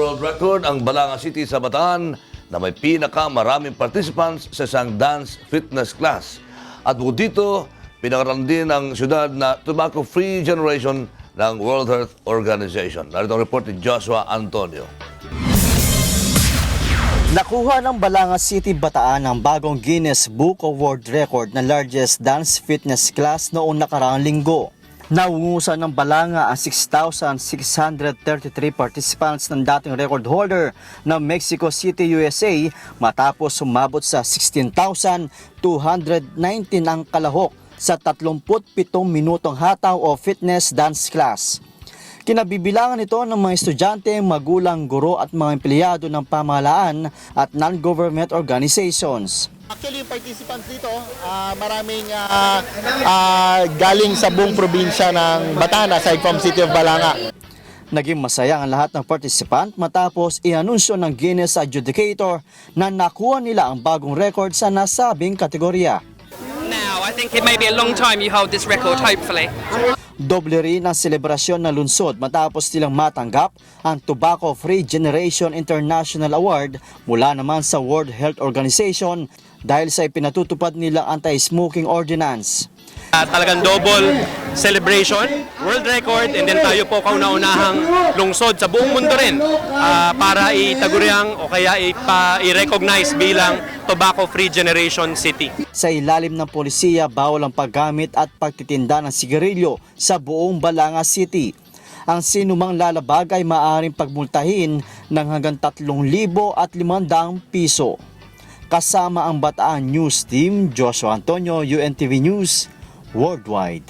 world record ang Balanga City sa Bataan na may pinakamaraming participants sa isang dance fitness class. At bukod dito, pinakaroon din ang syudad na tobacco-free generation ng World Health Organization. Narito ang report ni Joshua Antonio. Nakuha ng Balanga City, Bataan ang bagong Guinness Book of World Record na largest dance fitness class noong nakaraang linggo. Naungusan ng Balanga ang 6,633 participants ng dating record holder ng Mexico City, USA matapos sumabot sa 16,219 ang kalahok sa 37 minutong hataw o fitness dance class. Kinabibilangan ito ng mga estudyante, magulang, guro at mga empleyado ng pamahalaan at non-government organizations. Actually, yung participants dito, maraming galing sa buong probinsya ng Bataan aside from City of Balanga. Naging masaya ang lahat ng participant matapos i-anunsyo ng Guinness Adjudicator na nakuha nila ang bagong record sa nasabing kategorya. Now, I think it may be a long time you hold this record, hopefully. Doble rin ang selebrasyon ng lungsod matapos nilang matanggap ang Tobacco Free Generation International Award mula naman sa World Health Organization dahil sa ipinatutupad nilang anti-smoking ordinance. Talagang double celebration, world record, and then tayo po kauna-unahang lungsod sa buong mundo rin para itaguriang o kaya i-recognize bilang tobacco-free generation city. Sa ilalim ng polisiya, bawal ang paggamit at pagtitinda ng sigarilyo sa buong Balanga City. Ang sinumang lalabag ay maaaring pagmultahin ng hanggang 3,500 piso. Kasama ang Bataan News Team, Joshua Antonio, UNTV News Worldwide.